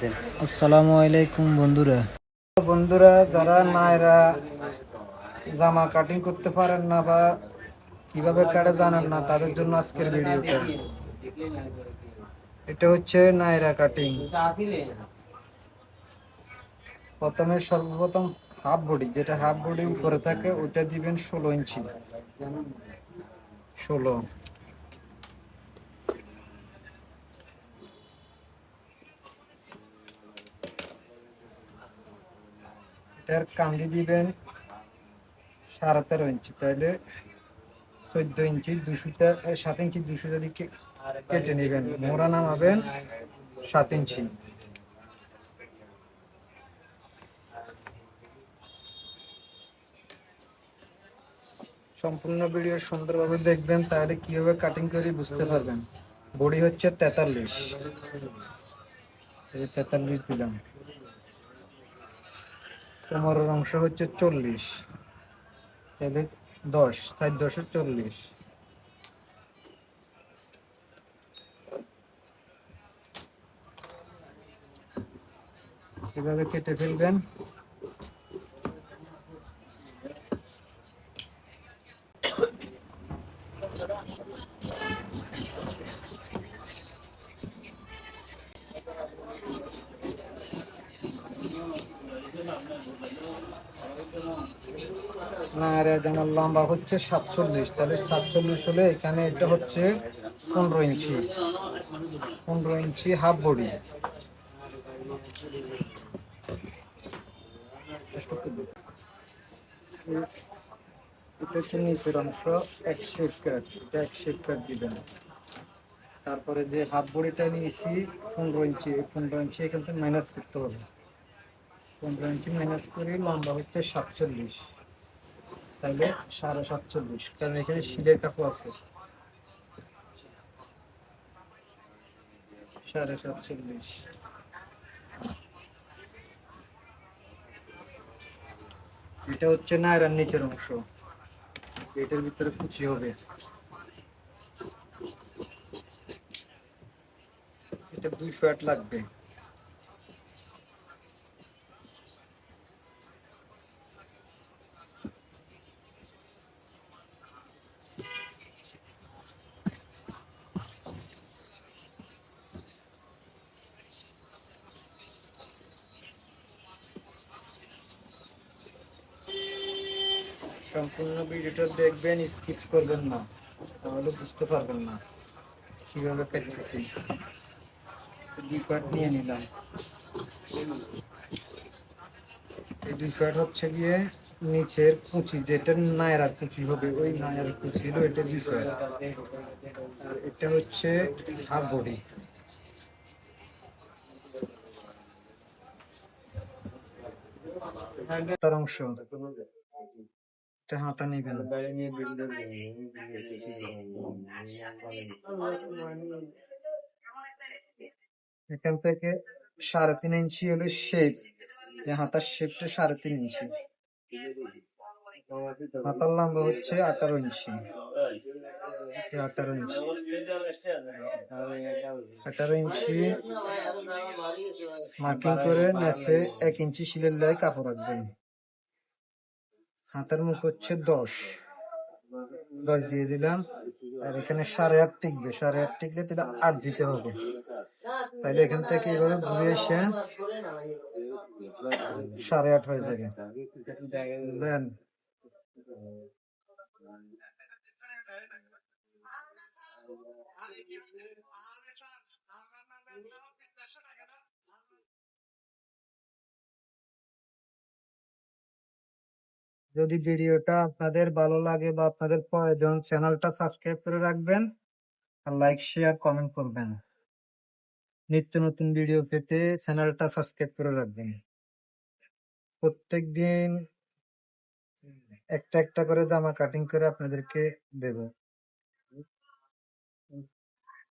আসসালামু আলাইকুম বন্ধুরা। যারা নায়রা জামা কাটিং করতে পারেন না বা কিভাবে কাটে জানেন না, তাদের জন্য আজকের ভিডিওটা। এটা হচ্ছে নায়রা কাটিং। সর্বপ্রথম হাফ বডি, যেটা হাফ বডি উপরে থাকে ওটা দিবেন 16 ইঞ্চি। 16 এটার কান্দি দিবেন 13.5 ইঞ্চি, তাহলে 14 ইঞ্চি 200টা, 7 ইঞ্চি 200টা দিকে কেটে নেবেন। মোড়া নামাবেন 7 ইঞ্চি। সম্পূর্ণ ভিডিও সুন্দরভাবে দেখবেন, তাহলে কিভাবে কাটিং করি বুঝতে পারবেন। বডি হচ্ছে 43, 43 দিলাম। কোমরের অংশ হচ্ছে 40, তাহলে 10, 4 10 40। এভাবে কেটে ফেলবেন। না, আর যেমন লম্বা হচ্ছে 47, তাহলে 47 হলে এখানে এটা হচ্ছে 15 ইঞ্চি। 15 ইঞ্চি হাফ বডি। এটা হচ্ছে নিচের অংশ, এক শেপ কাট, এটা এক শেপ কাট দিবেন। তারপরে যে হাফ বডিটা নিয়েছি 15 ইঞ্চি, 15 ইঞ্চি এখান থেকে মাইনাস করতে হবে। 15 ইঞ্চি মাইনাস করে লম্বা হচ্ছে 47, তাহলে 47.5, কারণ এখানে শিলের কাপড় আছে। 47.5। এটা হচ্ছে নায়রার নিচের অংশ, এটার ভিতরে কুচি হবে। এটা 200 লাগবে। সম্পূর্ণ ভিডিওটা দেখবেন, স্কিপ করবেন না, তাহলে বুঝতে পারবেন না কিভাবে কাটতেছি। 2 পার্ট নিয়ে নিলাম। এই 2 পার্ট হচ্ছে গিয়ে নিচের কুচি, যেটা নায়রার কুচি হবে, ওই নায়রার কুচি হলো এটা 2 পার্ট। আর এটা হচ্ছে হাফ বডি। তার অংশ এটা হাতা নেবেন। এখান থেকে 3.5 ইঞ্চি হলে শেপ, হাতার শেপটা 3.5 ইঞ্চি। হাতার লম্বা হচ্ছে 18 ইঞ্চি। 18 ইঞ্চি, 18 ইঞ্চি মার্কিং করে নেচে 1 ইঞ্চি শিলের লাই কাপড় রাখবেন। হাতের মুখ হচ্ছে 10, 10 দিয়ে দিলাম। আর এখানে 8.5 টিকবে, 8.5 টিকলে তাহলে 8 দিতে হবে। তাহলে এখান থেকে এইভাবে ঘুরে এসে 8.5 হয়ে যাবে। দেন যদি ভিডিওটা আপনাদের ভালো লাগে বা আপনাদের প্রয়োজন, চ্যানেলটা সাবস্ক্রাইব করে রাখবেন, আর লাইক শেয়ার কমেন্ট করবেন। নিত্য নতুন ভিডিও পেতে চ্যানেলটা সাবস্ক্রাইব করে রাখবেন। প্রত্যেক দিন একটা একটা করে জামা কাটিং করে আপনাদেরকে দেব।